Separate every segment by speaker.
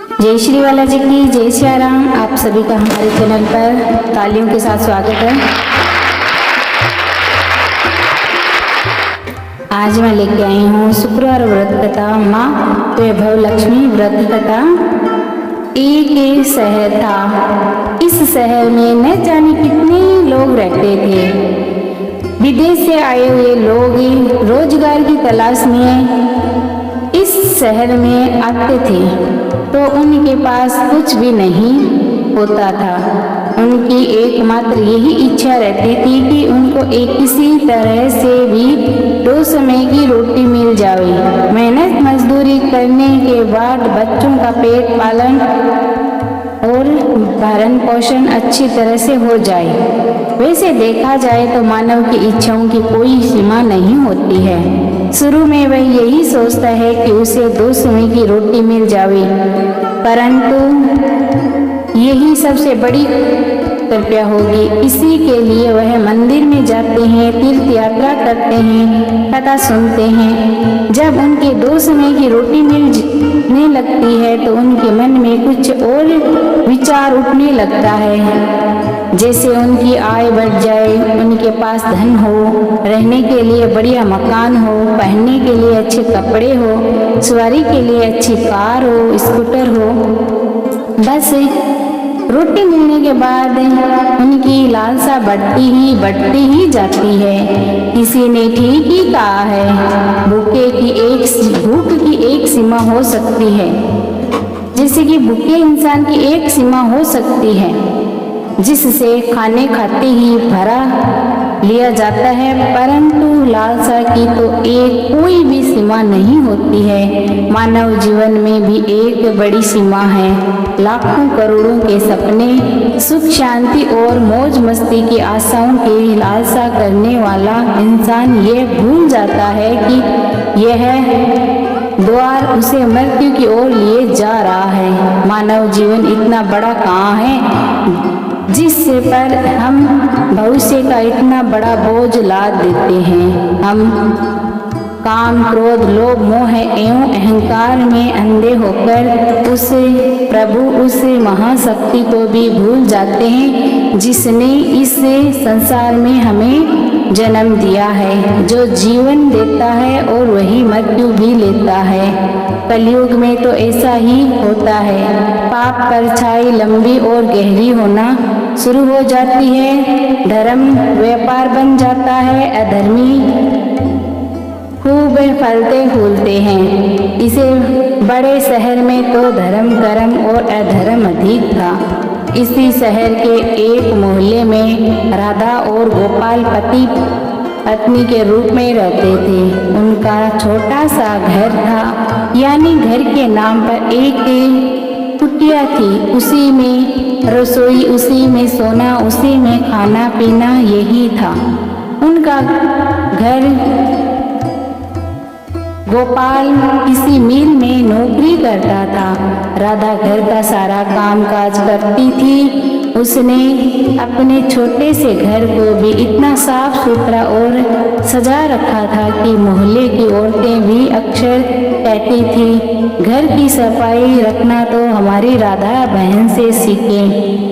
Speaker 1: जय श्री बालाजी की जय श्री राम। आप सभी का हमारे चैनल पर तालियों के साथ स्वागत है। आज मैं लेके आई हूँ शुक्रवार व्रत कथा, माँ वैभव लक्ष्मी व्रत कथा। एक शहर था। इस शहर में न जाने कितने लोग रहते थे। विदेश से आए हुए लोग रोजगार की तलाश में इस शहर में आते थे, तो उनके पास कुछ भी नहीं होता था। उनकी एकमात्र यही इच्छा रहती थी कि उनको एक किसी तरह से भी 2 समय की रोटी मिल जाए। मेहनत मजदूरी करने के बाद बच्चों का पेट पालन और भरण पोषण अच्छी तरह से हो जाए। वैसे देखा जाए तो मानव की इच्छाओं की कोई सीमा नहीं होती है। शुरू में वह यही सोचता है कि उसे 2 समय की रोटी मिल जाए, परंतु यही सबसे बड़ी कृपया होगी। इसी के लिए वह मंदिर में जाते हैं, तीर्थ यात्रा करते हैं, कथा सुनते हैं। जब उनके 2 समय की रोटी मिलने लगती है तो उनके मन में कुछ और विचार उठने लगता है, जैसे उनकी आय बढ़ जाए, उनके पास धन हो, रहने के लिए बढ़िया मकान हो, पहनने के लिए अच्छे कपड़े हो, सवारी के लिए अच्छी कार हो, स्कूटर हो। बस रोटी मिलने के बाद उनकी लालसा बढ़ती ही जाती है। किसी ने ठीक ही कहा है, भूख की एक सीमा हो सकती है। जैसे कि भूखे इंसान की एक सीमा हो सकती है, जिससे खाने खाते ही भरा लिया जाता है, परंतु लालसा की तो कोई भी सीमा नहीं होती है। मानव जीवन में भी एक बड़ी सीमा है। लाखों करोड़ों के सपने, सुख शांति और मौज मस्ती की आशाओं की लालसा करने वाला इंसान ये भूल जाता है कि यह द्वार उसे मृत्यु की ओर लिए जा रहा है। मानव जीवन इतना बड़ा कहाँ है जिस पर हम भविष्य का इतना बड़ा बोझ लाद देते हैं। हम काम, क्रोध, लोभ, मोह एवं अहंकार में अंधे होकर उस महाशक्ति को भी भूल जाते हैं जिसने इस संसार में हमें जन्म दिया है, जो जीवन देता है और वही मृत्यु भी लेता है। कलयुग में तो ऐसा ही होता है। पाप परछाई लंबी और गहरी होना शुरू हो जाती है। धर्म व्यापार बन जाता है। अधर्मी खूब फलते फूलते हैं। इसे बड़े शहर में तो धर्म कर्म और अधर्म अधिक था। इसी शहर के एक मोहल्ले में राधा और गोपाल पति पत्नी के रूप में रहते थे। उनका छोटा सा घर था, यानी घर के नाम पर एक कुटिया थी। उसी में रसोई, उसी में सोना, उसी में खाना पीना यही था उनका घर। गोपाल किसी मिल में नौकरी करता था। राधा घर का सारा काम काज करती थी। उसने अपने छोटे से घर को भी इतना साफ सुथरा और सजा रखा था कि मोहल्ले की औरतें भी अक्सर कहती थी, घर की सफाई रखना तो हमारी राधा बहन से सीखें।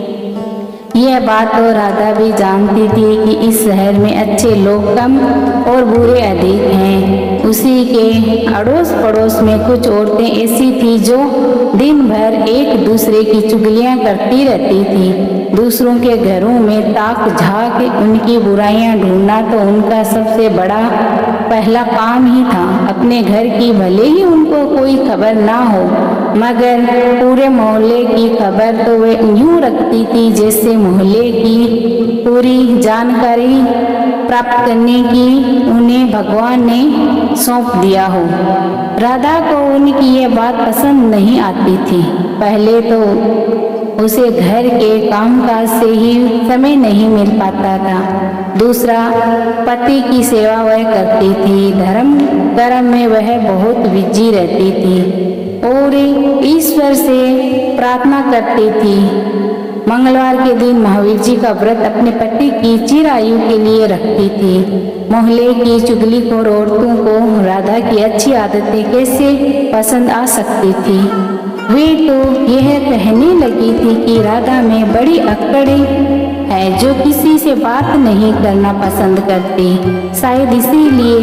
Speaker 1: यह बात तो राधा भी जानती थी कि इस शहर में अच्छे लोग कम और बुरे अधिक हैं। उसी के अड़ोस पड़ोस में कुछ औरतें ऐसी थी जो दिन भर एक दूसरे की चुगलियां करती रहती थी। दूसरों के घरों में ताक झांक उनकी बुराइयां ढूंढना तो उनका सबसे बड़ा पहला काम ही था। अपने घर की भले ही उनको कोई खबर ना हो, मगर पूरे मोहल्ले की खबर तो वे यूं रखती थी जैसे मोहल्ले की पूरी जानकारी प्राप्त करने की उन्हें भगवान ने सौंप दिया हो। राधा को उनकी ये बात पसंद नहीं आती थी। पहले तो उसे घर के कामकाज से ही समय नहीं मिल पाता था। दूसरा, पति की सेवा वह करती थी। धर्म कर्म में वह बहुत बिजी रहती थी और ईश्वर से प्रार्थना करती थी। मंगलवार के दिन महावीर जी का व्रत अपने पति की चिरायु के लिए रखती थी। मोहल्ले की चुगलीखोर औरतों को राधा की अच्छी आदतें कैसे पसंद आ सकती थी। वे तो यह कहने लगी थी कि राधा में बड़ी अक्कड़ है जो किसी से बात नहीं करना पसंद करती। शायद इसीलिए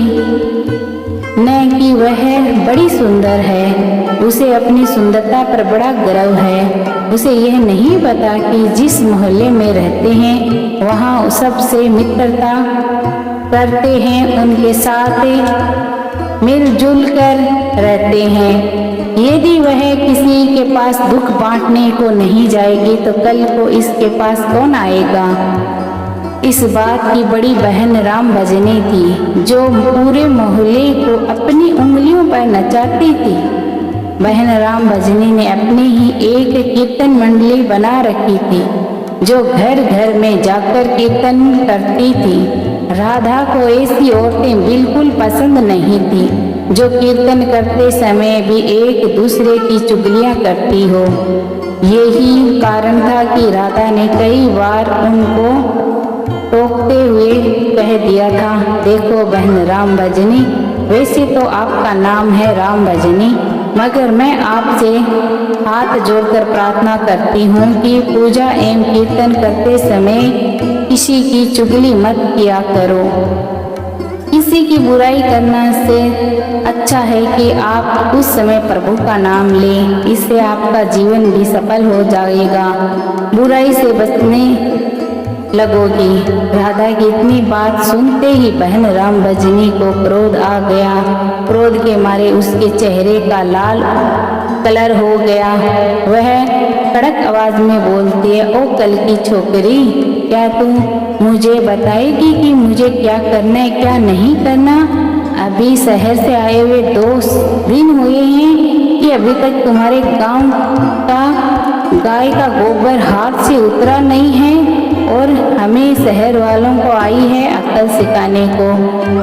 Speaker 1: न कि वह बड़ी सुंदर है, उसे अपनी सुंदरता पर बड़ा गर्व है। उसे यह नहीं पता कि जिस मोहल्ले में रहते हैं वहाँ सबसे मित्रता करते हैं, उनके साथ मिलजुल कर रहते हैं। यदि वह किसी के पास दुख बांटने को नहीं जाएगी तो कल को इसके पास कौन आएगा। इस बात की बड़ी बहन राम भजनी थी जो पूरे मोहल्ले को अपनी उंगलियों पर नचाती थी। बहन राम भजनी ने अपनी ही एक कीर्तन मंडली बना रखी थी जो घर घर में जाकर कीर्तन करती थी। राधा को ऐसी औरतें बिल्कुल पसंद नहीं थी जो कीर्तन करते समय भी एक दूसरे की चुगलियां करती हो। यही कारण था कि राधा ने कई बार उनको टोकते हुए कह दिया था, देखो बहन राम भजनी, वैसे तो आपका नाम है राम भजनी, मगर मैं आपसे हाथ जोड़कर प्रार्थना करती हूँ कि पूजा एवं कीर्तन करते समय किसी की चुगली मत किया करो। किसी की बुराई करने से अच्छा है कि आप उस समय प्रभु का नाम लें, इससे आपका जीवन भी सफल हो जाएगा, बुराई से बचने लगोगी। राधा की इतनी बात सुनते ही बहन राम भजनी को क्रोध आ गया। क्रोध के मारे उसके चेहरे का लाल कलर हो गया। वह कड़क आवाज में बोलती है, ओ कल की छोकरी, क्या तू मुझे बताएगी कि मुझे क्या करना है क्या नहीं करना। अभी शहर से आए हुए 2 दिन हुए हैं कि अभी तक तुम्हारे गांव का गाय का गोबर हाथ से उतरा नहीं है और हमें शहर वालों को आई है अक्ल सिखाने को।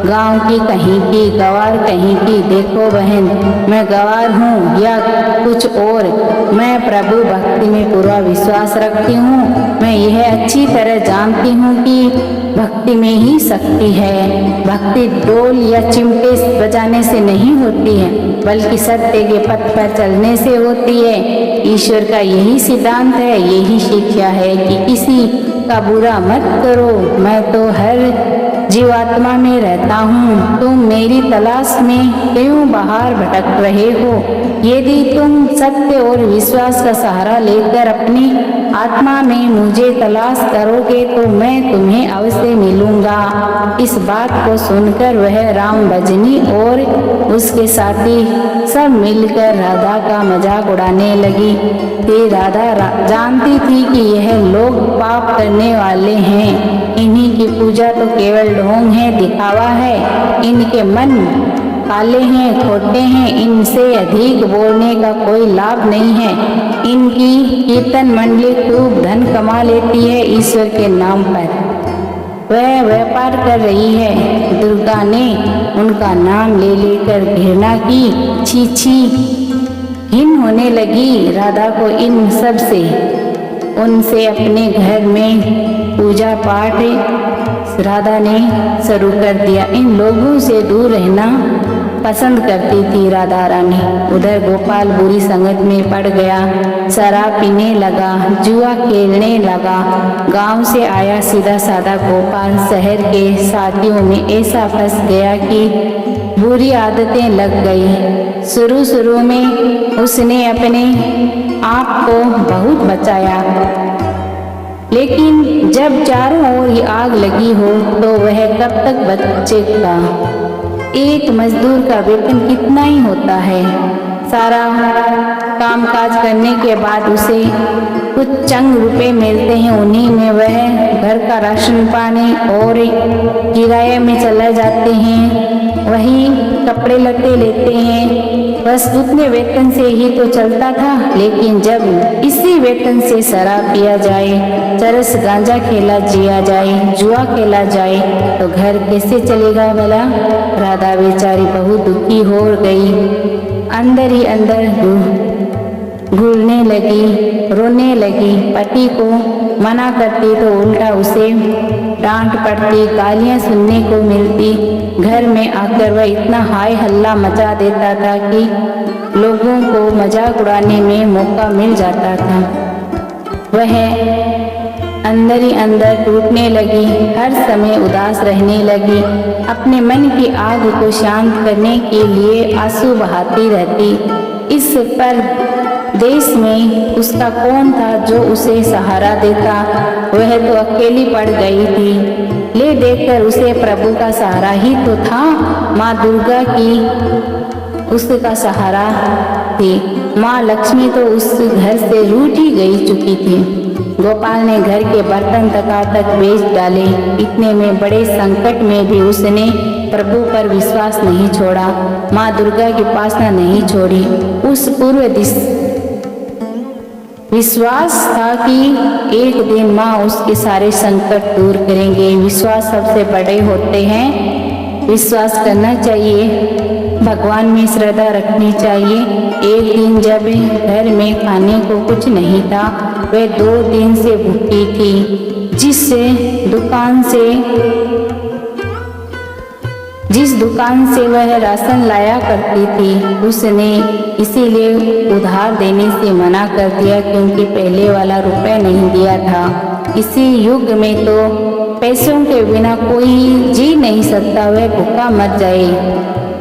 Speaker 1: गांव की कहीं की, गवार कहीं की। देखो बहन, मैं गवार हूँ या कुछ और, मैं प्रभु भक्ति में पूरा विश्वास रखती हूँ। मैं यह अच्छी तरह जानती हूँ कि भक्ति में ही शक्ति है। भक्ति ढोल या चिमटे बजाने से नहीं होती है, बल्कि सत्य के पथ पर चलने से होती है। ईश्वर का यही सिद्धांत है, यही शिक्षा है कि किसी का बुरा मत करो। मैं तो हर जीवात्मा में रहता हूँ। तुम मेरी तलाश में क्यों बाहर भटक रहे हो? यदि तुम सत्य और विश्वास का सहारा लेकर अपनी आत्मा में मुझे तलाश करोगे तो मैं तुम्हें अवश्य मिलूंगा। इस बात को सुनकर वह राम भजनी और उसके साथी सब मिलकर राधा का मजाक उड़ाने लगी। ये राधा जानती थी कि यह लोग पाप करने वाले हैं, इन्हीं की पूजा तो केवल ढोंग है, दिखावा है। इनके मन काले हैं, खोटे हैं, इनसे अधिक बोलने का कोई लाभ नहीं है। इनकी कीर्तन मंडली खूब धन कमा लेती है ईश्वर के नाम पर, वह व्यापार कर रही है। दुर्गा ने उनका नाम ले लेकर घृणा की, छी छी घिन होने लगी राधा को इन सब से। उनसे अपने घर में पूजा पाठ राधा ने शुरू कर दिया। इन लोगों से दूर रहना पसंद करती थी राधा रानी। उधर गोपाल बुरी संगत में पड़ गया, शराब पीने लगा, जुआ खेलने लगा। गांव से आया सीधा साधा गोपाल शहर के साथियों में ऐसा फंस गया कि बुरी आदतें लग गई। शुरू में उसने अपने आप को बहुत बचाया, लेकिन जब चारों ओर आग लगी हो तो वह कब तक बचेगा। एक मजदूर का वेतन कितना ही होता है। सारा कामकाज करने के बाद उसे कुछ चंद रुपए मिलते हैं, उन्हीं में वह घर का राशन पानी और किराए में चले जाते हैं, वही कपड़े लत्ते लेते हैं। बस उतने वेतन से ही तो चलता था। लेकिन जब इसी वेतन से शराब पिया जाए, चरस गांजा खेला जिया जाए, जुआ खेला जाए तो घर कैसे चलेगा भला। राधा बेचारी बहुत दुखी हो गई, अंदर ही अंदर घुलने लगी। रोने लगी। पति को मना करती तो उल्टा उसे डांट पड़ती, गालियां सुनने को मिलती। घर में आकर वह इतना हाय हल्ला मचा देता था कि लोगों को मजाक उड़ाने में मौका मिल जाता था। वह अंदर ही अंदर टूटने लगी, हर समय उदास रहने लगी। अपने मन की आग को शांत करने के लिए आंसू बहाती रहती। इस पर देश में उसका कौन था जो उसे सहारा देता? वह तो अकेली पड़ गई थी। ले देखकर उसे प्रभु का सहारा ही तो था। माँ दुर्गा की उसका सहारा थी। माँ लक्ष्मी तो उस घर से रूठ ही गई चुकी थी। गोपाल ने घर के बर्तन तक बेच डाले। इतने में बड़े संकट में भी उसने प्रभु पर विश्वास नहीं छोड़ा, माँ दुर्गा की उपासना नहीं छोड़ी। उस पूर्व विश्वास था कि एक दिन माँ उसके सारे संकट दूर करेंगे। विश्वास सबसे बड़े होते हैं। विश्वास करना चाहिए, भगवान में श्रद्धा रखनी चाहिए। एक दिन जब घर में खाने को कुछ नहीं था, वह 2 दिन से भूखी थी। जिस दुकान से वह राशन लाया करती थी, उसने इसीलिए उधार देने से मना कर दिया, क्योंकि पहले वाला रुपया नहीं दिया था। इसी युग में तो पैसों के बिना कोई जी नहीं सकता, वह भूखा मर जाए।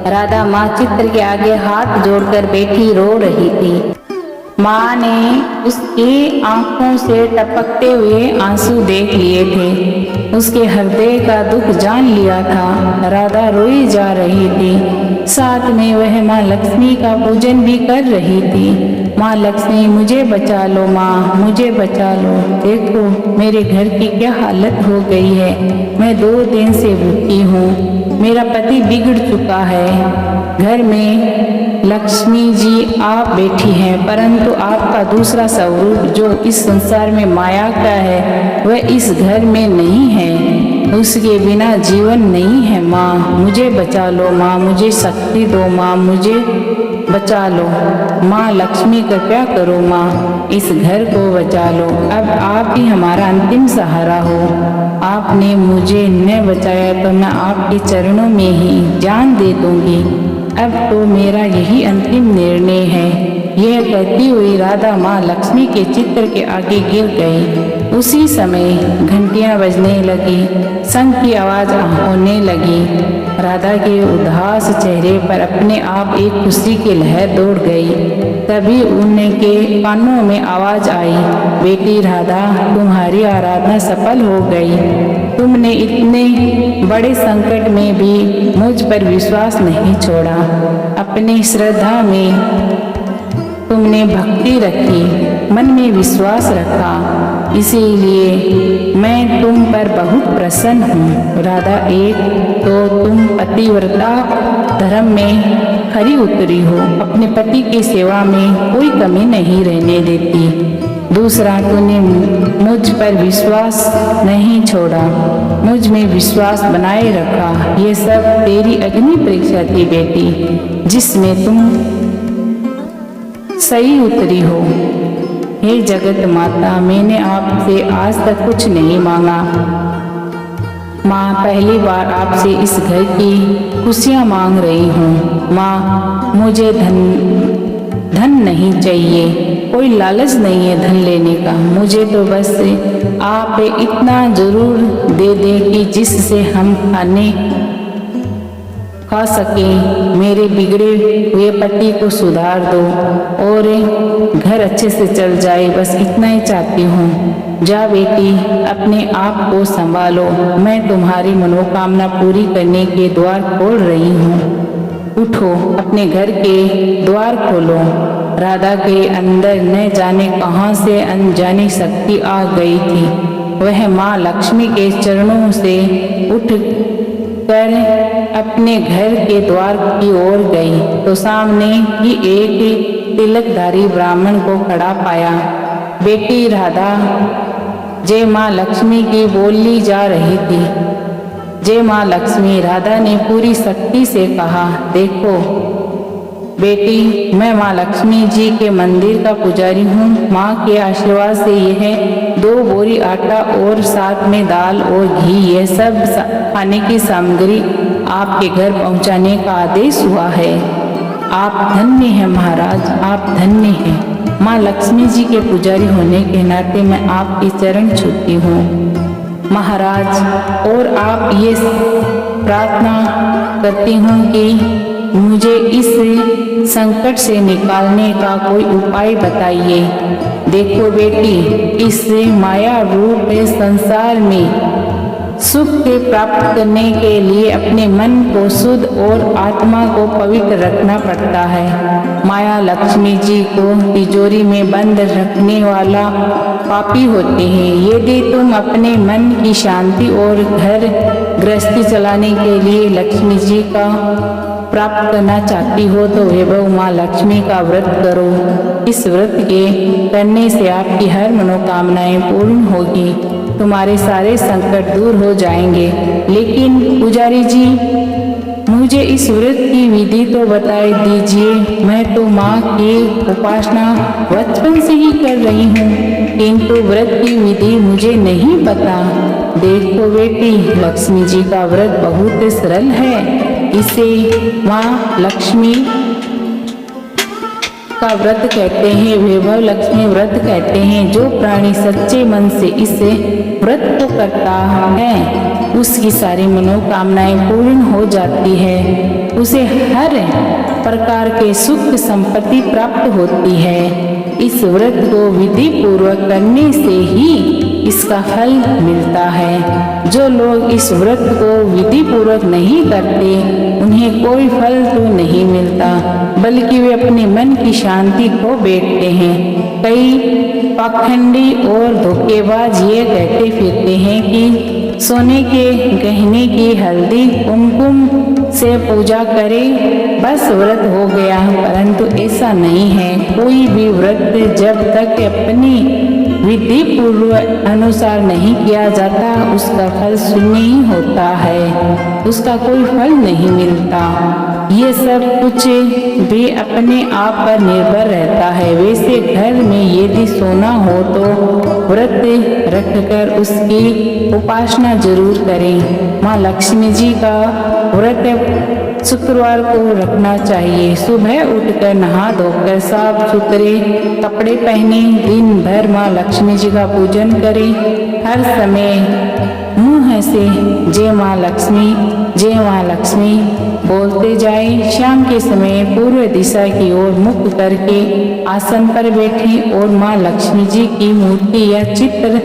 Speaker 1: राधा माँ चित्र के आगे हाथ जोड़कर बैठी रो रही थी। माँ ने उसकी आंखों से टपकते हुए आंसू देख लिए थे। उसके हृदय का दुख जान लिया था। राधा रोई जा रही थी। साथ में वह माँ लक्ष्मी का पूजन भी कर रही थी। माँ लक्ष्मी मुझे बचा लो, माँ मुझे बचा लो। देखो मेरे घर की क्या हालत हो गई है। मैं 2 दिन से भूखी हूँ। मेरा पति बिगड़ चुका है। घर में लक्ष्मी जी आप बैठी हैं, परंतु आपका दूसरा स्वरूप जो इस संसार में माया का है, वह इस घर में नहीं है। उसके बिना जीवन नहीं है। माँ मुझे बचा लो, माँ मुझे शक्ति दो, माँ मुझे बचा लो। माँ लक्ष्मी कृपया करो, माँ इस घर को बचा लो। अब आप ही हमारा अंतिम सहारा हो। आपने मुझे न बचाया तो मैं आपके चरणों में ही जान दे दूंगी। अब तो मेरा यही अंतिम निर्णय है। यह कहती हुई राधा माँ लक्ष्मी के चित्र के आगे गिर गई। उसी समय घंटियां बजने लगी, शंख की आवाज होने लगी। राधा के उदास चेहरे पर अपने आप एक खुशी की लहर दौड़ गई। तभी उनके कानों में आवाज आई, बेटी राधा तुम्हारी आराधना सफल हो गई। तुमने इतने बड़े संकट में भी मुझ पर विश्वास नहीं छोड़ा। अपनी श्रद्धा में तुमने भक्ति रखी, मन में विश्वास रखा, इसीलिए मैं तुम पर बहुत प्रसन्न हूँ। राधा, एक तो तुम पतिव्रता धर्म में खरी उतरी हो, अपने पति की सेवा में कोई कमी नहीं रहने देती। दूसरा, तूने मुझ पर विश्वास नहीं छोड़ा, मुझ में विश्वास बनाए रखा। ये सब तेरी अग्नि परीक्षा थी बेटी, जिसमें तुम सही उतरी हो। हे जगत माता, मैंने आपसे आज तक कुछ नहीं मांगा। माँ, पहली बार आपसे इस घर की खुशियाँ मांग रही हूँ। माँ, मुझे धन नहीं चाहिए, कोई लालच नहीं है धन लेने का। मुझे तो बस आप इतना जरूर दे दें कि जिससे हम खा सके। मेरे बिगड़े हुए पति को सुधार दो और घर अच्छे से चल जाए, बस इतना ही चाहती हूँ। जा बेटी, अपने आप को संभालो, मैं तुम्हारी मनोकामना पूरी करने के द्वार खोल रही हूँ। उठो, अपने घर के द्वार खोलो। राधा के अंदर न जाने कहाँ से अनजानी शक्ति आ गई थी। वह माँ लक्ष्मी के चरणों से उठ कर अपने घर के द्वार की ओर गई तो सामने ही एक तिलकधारी ब्राह्मण को खड़ा पाया। बेटी राधा, जय माँ लक्ष्मी की बोली जा रही थी। जय माँ लक्ष्मी, राधा ने पूरी शक्ति से कहा। देखो, बेटी, मैं माँ लक्ष्मी जी के मंदिर का पुजारी हूँ। माँ के आशीर्वाद से यह 2 बोरी आटा और साथ में दाल और घी, यह सब खाने की सामग्री आपके घर पहुँचाने का आदेश हुआ है। आप धन्य हैं महाराज, आप धन्य हैं। माँ लक्ष्मी जी के पुजारी होने के नाते मैं आपके चरण छूती हूँ महाराज, और आप ये प्रार्थना करती हूँ कि मुझे इस संकट से निकालने का कोई उपाय बताइए। देखो बेटी, इस माया रूप संसार में सुख के प्राप्त करने के लिए अपने मन को शुद्ध और आत्मा को पवित्र रखना पड़ता है। माया लक्ष्मी जी को तिजोरी में बंद रखने वाला पापी होते हैं। यदि तुम अपने मन की शांति और घर गृहस्थी चलाने के लिए लक्ष्मी जी का प्राप्त करना चाहती हो तो वैभव माँ लक्ष्मी का व्रत करो। इस व्रत के करने से आपकी हर मनोकामनाएं पूर्ण होगी, तुम्हारे सारे संकट दूर हो जाएंगे। लेकिन पुजारी जी, मुझे इस व्रत की विधि तो बता दीजिए। मैं तो माँ की उपासना बचपन से ही कर रही हूँ, किंतु व्रत की विधि मुझे नहीं पता। देखो बेटी, लक्ष्मी जी का व्रत बहुत सरल है। इसे माँ लक्ष्मी का व्रत कहते हैं, वैभव लक्ष्मी व्रत कहते हैं। जो प्राणी सच्चे मन से इस व्रत को करता है उसकी सारी मनोकामनाएं पूर्ण हो जाती है, उसे हर प्रकार के सुख संपत्ति प्राप्त होती है। इस व्रत को विधि पूर्वक करने से ही इसका फल मिलता है। जो लोग इस व्रत को विधि पूर्वक नहीं करते उन्हें कोई फल तो नहीं मिलता, बल्कि वे अपने मन की शांति खो बैठते हैं। कई पाखंडी और धोखेबाज ये कहते फिरते हैं कि सोने के गहने की हल्दी कुमकुम से पूजा करें बस व्रत हो गया, परंतु ऐसा नहीं है। कोई भी व्रत जब तक अपनी विधि पूर्व अनुसार नहीं किया जाता उसका फल शून्य ही होता है, उसका कोई फल नहीं मिलता। ये सब कुछ भी अपने आप पर निर्भर रहता है। वैसे घर में यदि सोना हो तो व्रत रखकर उसकी उपासना जरूर करें। माँ लक्ष्मी जी का व्रत शुक्रवार को रखना चाहिए। सुबह उठकर नहा धोकर साफ सुथरे कपड़े पहने दिन भर माँ लक्ष्मी जी का पूजन करें। हर समय मुँह से जय माँ लक्ष्मी, जय माँ लक्ष्मी बोलते जाए। शाम के समय पूर्व दिशा की ओर मुख करके आसन पर बैठें और माँ लक्ष्मी जी की मूर्ति या चित्र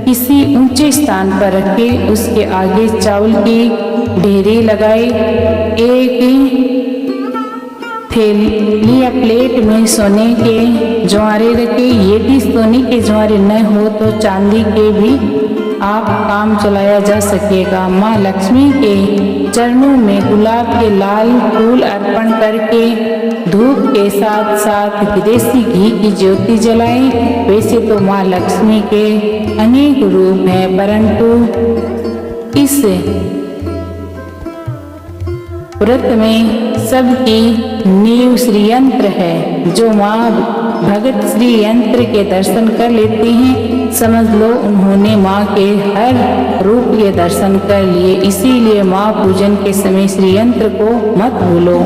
Speaker 1: किसी ऊंचे स्थान पर रखे, उसके आगे चावल की ढेरी लगाए। एक थैली या प्लेट में सोने के ज्वारे रखे। यदि सोने के ज्वारे न हो तो चांदी के भी आप काम चलाया जा सकेगा। माँ लक्ष्मी के चरणों में गुलाब के लाल फूल अर्पण करके धूप के साथ साथ विदेशी घी की ज्योति जलाएं। वैसे तो माँ लक्ष्मी के अनेक रूप हैं, परंतु इस व्रत में सबकी नींव श्री यंत्र है। जो माँ भगत श्री यंत्र के दर्शन कर लेते हैं, समझ लो उन्होंने माँ के हर रूप के दर्शन कर लिए। इसीलिए माँ पूजन के समय श्री यंत्र को मत भूलो।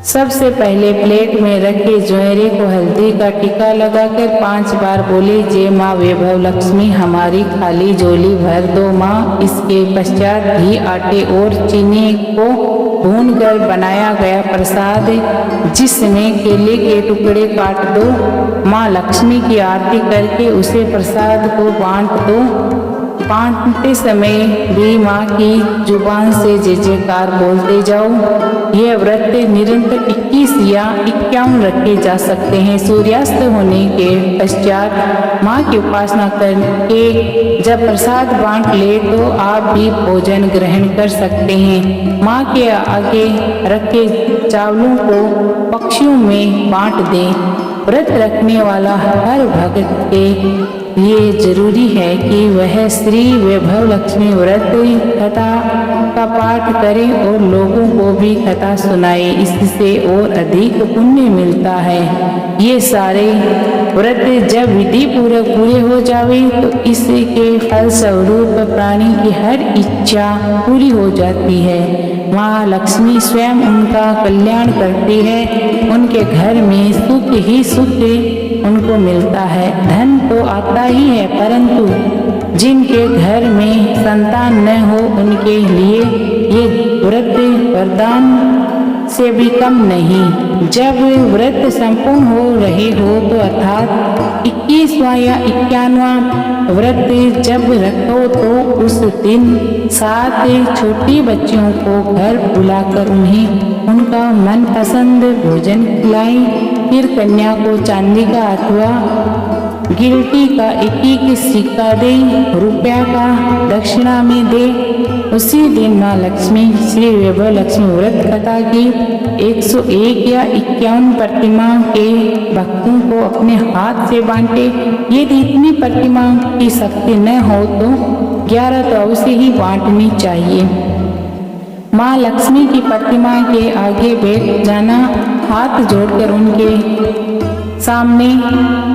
Speaker 1: सबसे पहले प्लेट में रखे ज्वारे को हल्दी का टीका लगाकर 5 बार बोले, जय माँ वैभव लक्ष्मी हमारी खाली झोली भर दो माँ। इसके पश्चात घी, आटे और चीनी को भूनकर बनाया गया प्रसाद जिसमें केले के टुकड़े काट दो। माँ लक्ष्मी की आरती करके उसे प्रसाद को बांट दो। बांटते समय भी माँ की जुबान से जय जयकार बोलते जाओ। यह व्रत निरंतर 21 या 51 रखे जा सकते हैं। सूर्यास्त होने के पश्चात माँ की उपासना करके जब प्रसाद बांट ले तो आप भी भोजन ग्रहण कर सकते हैं। माँ के आगे रखे चावलों को पक्षियों में बांट दें। व्रत रखने वाला हर भक्त के ये जरूरी है कि वह श्री वैभव लक्ष्मी व्रत तथा का पाठ करें और लोगों को भी कथा सुनाए, इससे और अधिक पुण्य मिलता है। ये सारे व्रत जब विधि पूर्वक पूरे हो जावे तो इसके फल स्वरूप प्राणी की हर इच्छा पूरी हो जाती है। माँ लक्ष्मी स्वयं उनका कल्याण करती है, उनके घर में सुख ही सुख उनको मिलता है। धन तो आता ही है, परंतु जिनके घर में संतान न हो उनके लिए ये व्रत वरदान से भी कम नहीं। जब व्रत संपूर्ण हो रहे हो तो अर्थात 21वां या 51वां व्रत जब रखो तो उस दिन 7 छोटी बच्चियों को घर बुलाकर उन्हें उनका मनपसंद भोजन खिलाएं। फिर कन्या को चांदी का अथवा गिलटी का 1 सिक्का दे, रुपया का दक्षिणा में दे। उसी दिन माँ लक्ष्मी श्री वैभव लक्ष्मी व्रत कथा की 101 या 51 प्रतिमा के भक्तों को अपने हाथ से बांटे। यदि इतनी प्रतिमा की शक्ति न हो तो 11 तो अवश्य ही बांटनी चाहिए। माँ लक्ष्मी की प्रतिमा के आगे बैठ जाना, हाथ जोड़कर उनके सामने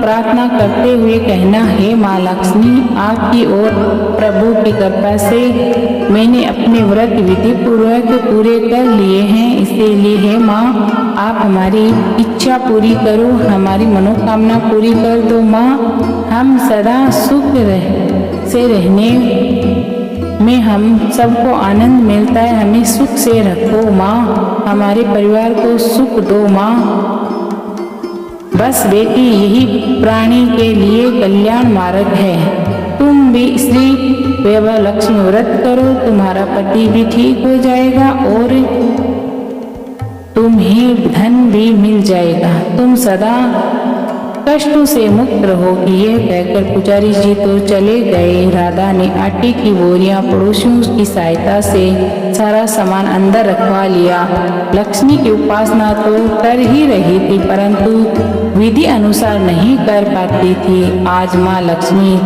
Speaker 1: प्रार्थना करते हुए कहना, हे माँ लक्ष्मी, आपकी और प्रभु की कृपा से मैंने अपने व्रत विधि पूर्वक पूरे कर लिए हैं, इसीलिए हे माँ आप हमारी इच्छा पूरी करो, हमारी मनोकामना पूरी कर दो। माँ हम सदा सुख से रहने में हम सबको आनंद मिलता है, हमें सुख से रखो माँ, हमारे परिवार को सुख दो माँ। बस बेटी यही प्राणी के लिए कल्याण मार्ग है। तुम भी श्री वैभव लक्ष्मी व्रत करो, तुम्हारा पति भी ठीक हो जाएगा और तुम्हें धन भी मिल जाएगा, तुम सदा कष्टों से मुक्त रहोगी। यह कहकर पुजारी जी तो चले गए। राधा ने आटे की बोरियां पड़ोसियों की सहायता से सारा सामान अंदर रखवा लिया। लक्ष्मी की उपासना तो कर ही रही थी, परंतु विधि अनुसार नहीं कर पाती थी। आज माँ लक्ष्मी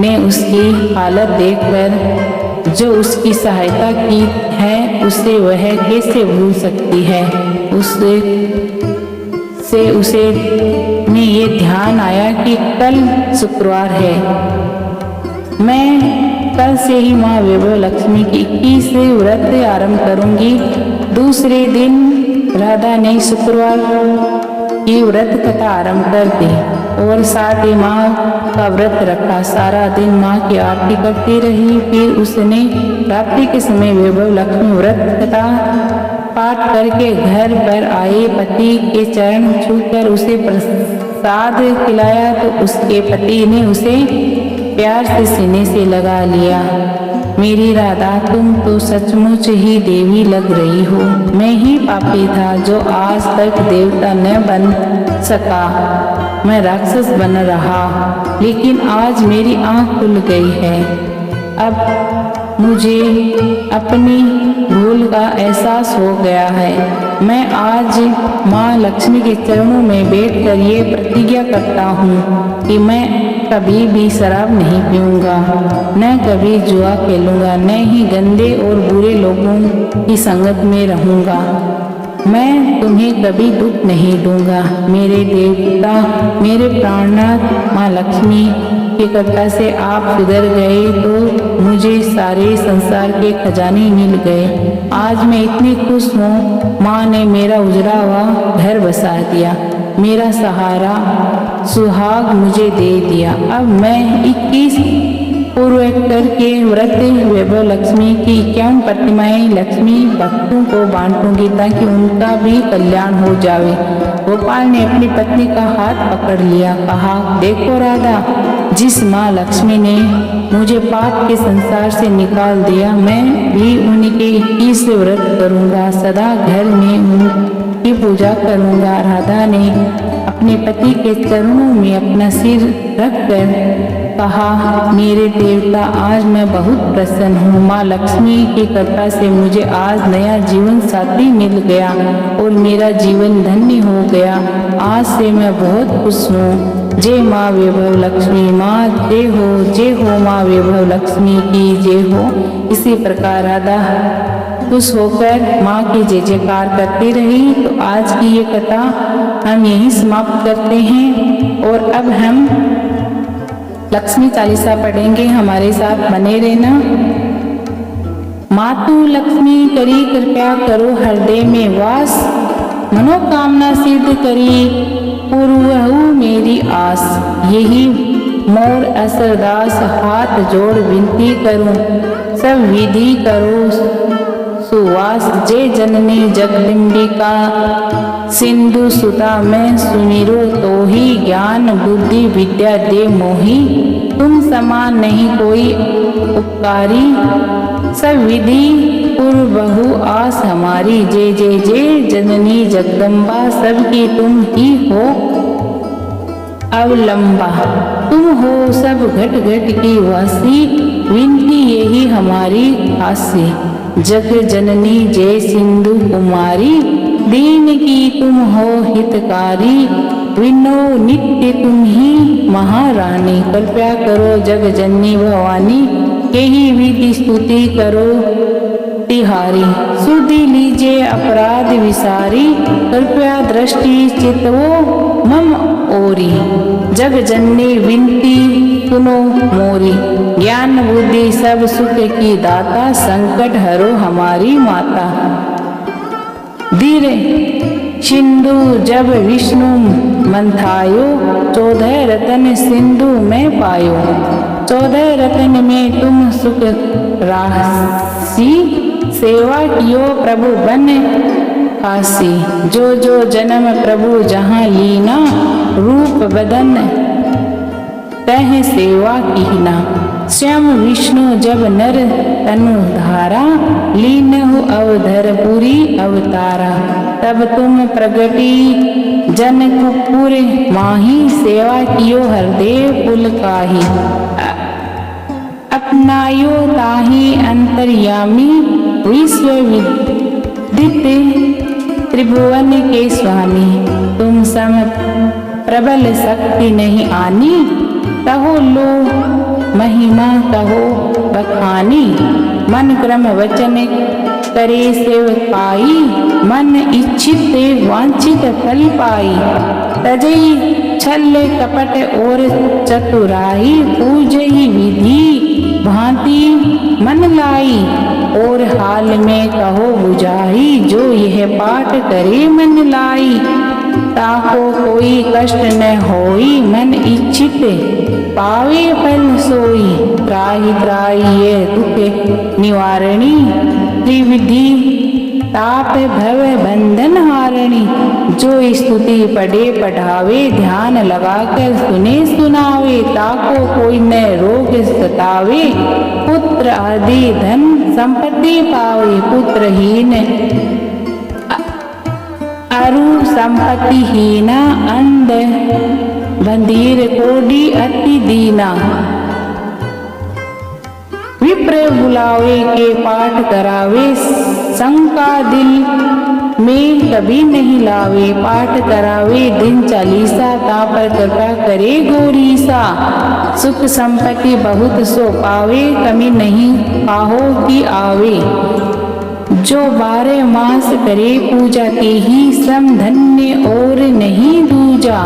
Speaker 1: ने उसकी हालत देखकर जो उसकी सहायता की है उसे वह कैसे भूल सकती है। उसे में ये ध्यान आया कि कल शुक्रवार है, मैं कल से ही माँ वैभव लक्ष्मी की 21 व्रत आरंभ करूंगी। दूसरे दिन राधा ने शुक्रवार की व्रत कथा आरंभ कर दी और साथ ही माँ का व्रत रखा। सारा दिन माँ की आरती करती रही। फिर उसने रात्रि के समय वैभव लक्ष्मी व्रत कथा पाठ करके घर पर आए पति के चरण छूकर उसे प्रसाद खिलाया तो उसके पति ने उसे प्यार से सीने से लगा लिया। मेरी राधा, तुम तो सचमुच ही देवी लग रही हो। मैं ही पापी था जो आज तक देवता न बन सका, मैं राक्षस बन रहा, लेकिन आज मेरी आँख खुल गई है। अब मुझे अपनी भूल का एहसास हो गया है। मैं आज माँ लक्ष्मी के चरणों में बैठकर ये प्रतिज्ञा करता हूँ कि मैं कभी भी शराब नहीं पीऊँगा, न कभी जुआ खेलूँगा, न ही गंदे और बुरे लोगों की संगत में रहूँगा। मैं तुम्हें कभी दुख नहीं दूंगा। मेरे देवता, मेरे प्राणनाथ माँ लक्ष्मी की कृपा से आप सुधर गए तो मुझे सारे संसार के खजाने मिल गए। आज मैं इतनी खुश हूँ। माँ ने मेरा उजड़ा हुआ घर बसा दिया, मेरा सहारा सुहाग मुझे दे दिया। अब मैं 21 पूर्व करके व्रत वैभव लक्ष्मी की 51 प्रतिमाएं लक्ष्मी भक्तों को बांटूंगी ताकि उनका भी कल्याण हो जावे। गोपाल ने अपनी पत्नी का हाथ पकड़ लिया, कहा, देखो राधा, जिस माँ लक्ष्मी ने मुझे पाप के संसार से निकाल दिया, मैं भी उनके 21 व्रत करूँगा, सदा घर में उनकी पूजा करूँगा। राधा ने अपने पति के चरणों में अपना सिर रखकर कहा, मेरे देवता, आज मैं बहुत प्रसन्न हूँ। माँ लक्ष्मी की कृपा से मुझे आज नया जीवन साथी मिल गया और मेरा जीवन धन्य हो गया। आज से मैं बहुत खुश हूँ। जय माँ वैभव लक्ष्मी माँ जय हो माँ वैभव लक्ष्मी की जय हो। इसी प्रकार राधा खुश होकर माँ की जय जयकार करती रही। तो आज की ये कथा हम यहीं समाप्त करते हैं और अब हम लक्ष्मी चालीसा पढ़ेंगे। हमारे साथ बने रहना। मातु लक्ष्मी करी कृपया करो हृदय में वास, मनोकामना सिद्ध करी पूर्वहु मेरी आस। यही मोर असरदास हाथ जोड़ विनती करूं, सब विधि करो सुवास। जय जननी जगदम्बिका सिंधु सुता मैं सुमिरो तो ही, ज्ञान बुद्धि विद्या दे मोही। तुम समान नहीं कोई उपकारी, सब विधि पूर्वहु आस हमारी। जय जय जय जननी जगदम्बा सबकी तुम ही हो अवलंबा। तुम हो सब घट घट की वासी, विनती यही हमारी आसी। जग जननी जय सिंधु कुमारी, दीन की तुम हो हितकारी। विनो नित्य तुम ही महारानी, कृपया करो जग जननी भवानी। यही विधि स्तुति करो तिहारी, सुधि लीजिए अपराध विसारी। कृपया दृष्टि चितवो मम ओरी, जग जननी विनती सुनो मोरी। ज्ञान बुद्धि सब सुख की दाता, संकट हरो हमारी माता। धीरे सिंधु जब विष्णु मंथायो, 14 रतन सिंधु में पायो। 14 रतन में तुम सुख राशि, सेवा कियो प्रभु बन हासी। जो जो जन्म प्रभु जहाँ लीना, रूप बदन तह सेवा कीना। स्वयं विष्णु जब नर तनु धारा, लीनहु अवधरपुरी अवतारा। तब तुम प्रगटी जनकपुर माही, सेवा कियो हृदय पुलकाही। अपनायो ताही अंतर्यामी, विश्व विदित त्रिभुवन के स्वामी। तुम सम प्रबल शक्ति नहीं आनी, कहो लो महिमा कहो बखानी। मन क्रम वचन करे सेवकाई, मन इच्छित वांछित फल पाई। तजई छल कपट और चतुराई, पूजही विधि भांति मन लाई। और हाल में कहो बुझाई, जो यह पाठ करे मन लाई। ताको कोई कष्ट न होई, मन इच्छित पावे फल सोई। त्राहि त्राहि ये दुख निवारणी, त्रिविधि ताप भव बंधन हारणी। जो स्तुति पढ़े पढ़ावे, ध्यान लगाकर सुने सुनावे। ताको कोई न रोग सतावे, पुत्र आदि धन संपत्ति पावे। पुत्रहीन अरु संपत्तिहीना, अंध बंधीर कोडी अति दीना। विप्र बुलावे के पाठ करावे, शंका दिल में कभी नहीं लावे। पाठ करावे दिन चालीसा, ता पर कृपा करे गौरीसा। सुख संपत्ति बहुत सो पावे, कमी नहीं पाहो की आवे। जो 12 मास करे पूजा के ही, सम धन्य और नहीं दूजा।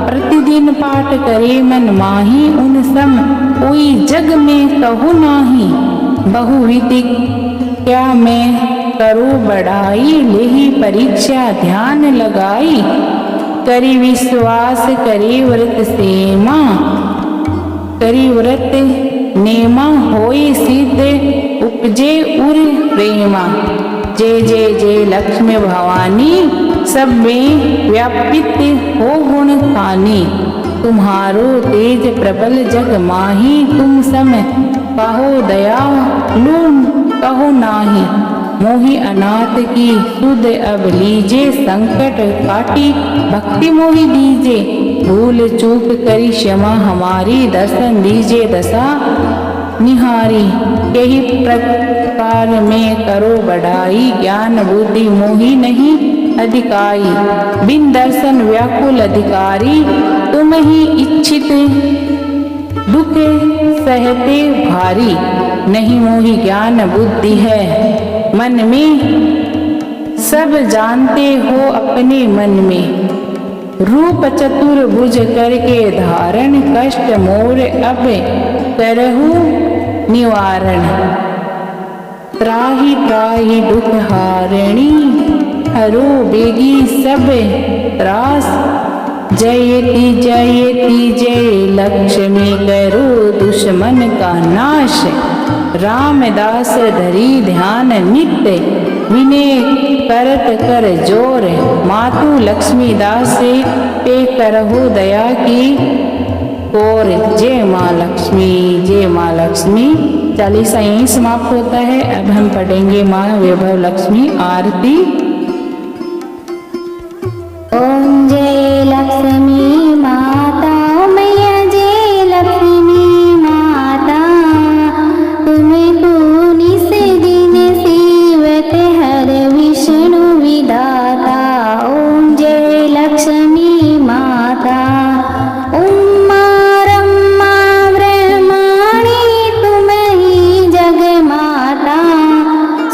Speaker 1: प्रतिदिन पाठ करे मन माही, उन सम कोई जग में कहु नाही। बहुविधि क्या मैं करो बढ़ाई, लेही परीक्षा ध्यान लगाई। करी विश्वास करे व्रत सेमा, करी व्रत नेमा होए सिद्ध उपजे उर प्रेमा। जय जय जय लक्ष्मी भवानी, सब में व्यापित हो गुण खानी। तुम्हारो तेज प्रबल जग माही, तुम सम कहो दया लून कहो नाही। मोहि अनाथ की सुध अब लीजे, संकट काटी भक्ति मोहि दीजे। भूल चूक करी क्षमा हमारी, दर्शन दीजे दशा निहारी। यही प्रकार में करो बढ़ाई, ज्ञान बुद्धि मोहि नहीं अधिकारी, बिन दर्शन व्याकुल अधिकारी, तुम ही इच्छित दुख सहते भारी, नहीं मोहि ज्ञान बुद्धि है मन में, सब जानते हो अपने मन में, रूप चतुर्भुज करके धारण, कष्ट मोर अब करहु निवारण, त्राहि त्राहि दुख हारिणी, हरो बेगी सब त्रास, जयति जयति जय लक्ष्मी, करो दुश्मन का नाश, रामदास धरी ध्यान नित्य, विनय करत कर जोर, मातु लक्ष्मीदास पे करहु दया की और। जय माँ लक्ष्मी, जय माँ लक्ष्मी। चालीसा यहीं समाप्त होता है। अब हम पढ़ेंगे माँ वैभव लक्ष्मी आरती।
Speaker 2: ओम जय लक्ष्मी माता, मैया जय लक्ष्मी माता, तुम्हें तू निस दिन सेवत हर विष्णु विधाता। ओम जय लक्ष्मी माता, उम्मा ब्रह्मा ब्रह्माणी, तुम ही जग माता,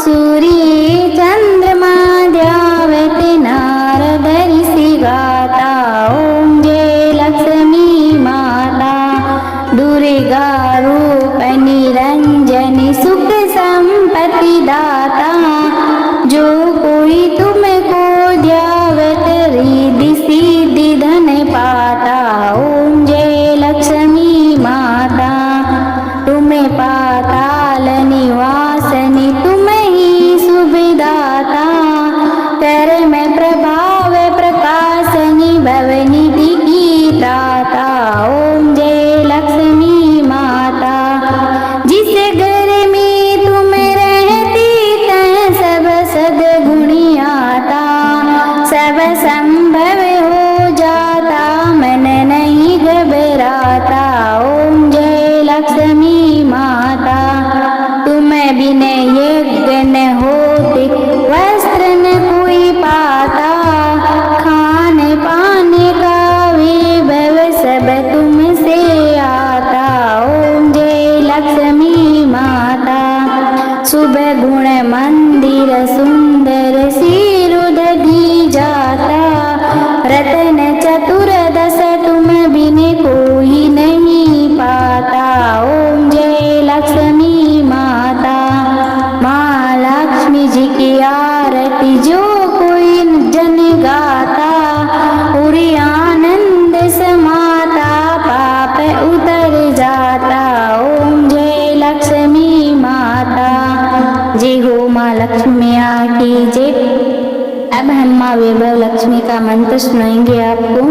Speaker 2: सूर्य चंद्रमा ध्यावत नारद ऋषि गाता। ओम जय लक्ष्मी माता, दुर्गा रूप निरंजन, सुख संपत्ति दाता, जो कोई तुमको ध्यावत रिद्धि सिद्धि धन पाता। ओम जय लक्ष्मी माता, तुम्हें पाताल निवासनि, तुम ही सुखदाता, कर में प्रभाव प्रकाशनि, भवनिधि की दाता। ओम जय लक्ष्मी माता, जिस घर में तुम रहती तह सब सद्गुणी आता, सब संभव हो जाता, मन नहीं घबराता। ओम जय लक्ष्मी माता, तुम बिन यज्ञ न होते, वस्त्र न कोई पाता, खाने पाने का वैभव सब तुमसे आता। ओम जय लक्ष्मी माता, शुभ गुण मंदिर सुंदर सिरुद दी जाता, रतन चतुर्दश तुम बिन कोई नहीं पाता। ओम जय लक्ष्मी माता, माँ लक्ष्मी जी की आरती जो कोई जन गाता, पूरी आनंद समाता, पाप उतर जाता। ओम जय लक्ष्मी माता, जय हो माँ लक्ष्मी आकी जय। अब हम माँ वैभव लक्ष्मी का मंत्र सुनाएंगे आपको।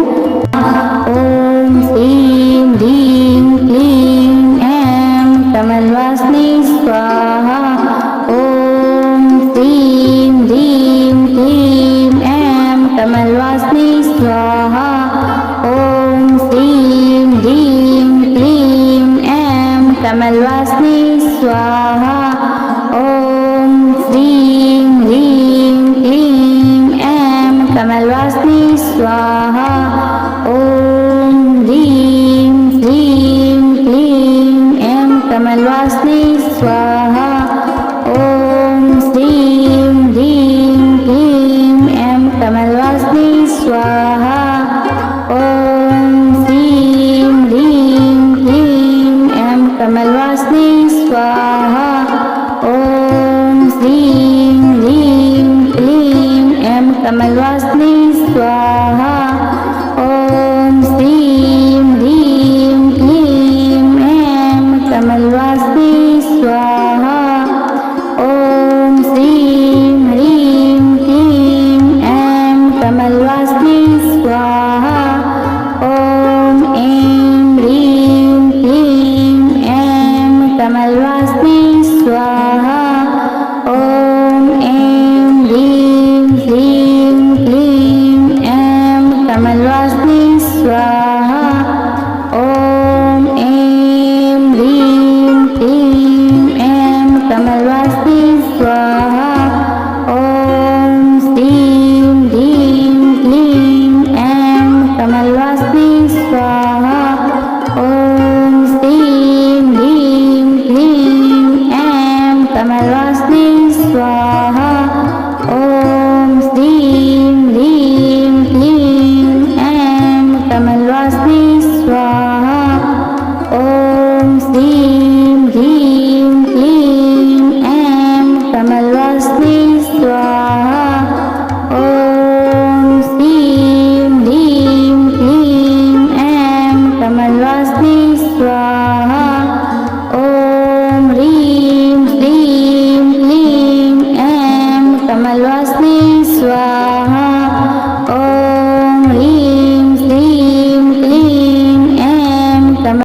Speaker 2: ओम श्रीं ह्रीं क्लीं ऐं कमलवासिनी स्वाहा। ओम श्रीं ह्रीं क्लीं ऐं कमलवासिनी स्वाहा। ओम श्रीं ह्रीं क्लीं ऐं कमलवासिनी स्वाहा। ओम श्रीं ह्रीं क्लीं ऐं कमलवासिनी स्वाहा। ओम ह्रीं ह्रीं क्लीं ऐं कमलवासिनी स्वाहा। ओम श्रीं ह्रीं क्लीं ऐं कमलवासिनी स्वाहा। ओम श्रीं ह्रीं क्लीं ऐं कमलवासिनी स्वाहा। ओम श्रीं ह्रीं क्लीं ऐं कमलवासिनी स्वाहा। ओम श्रीं ह्रीं क्लीं ऐं कमलवासिनी स्वाहा। ओम श्रीं ह्रीं क्लीं ऐं कमलवासिनी स्वाहा। ओम ऐं ह्रीं क्लीं ऐं कमलवासिनी स्वाहा। ओम ऐं ह्रीं ह्रीं क्लीं ऐं कमलवासिनी स्वाहा। ओम ऐं ह्रीं क्लीं ऐं कमलवासिनी स्वाहा। ओम श्रीं ह्रीं स्वाहा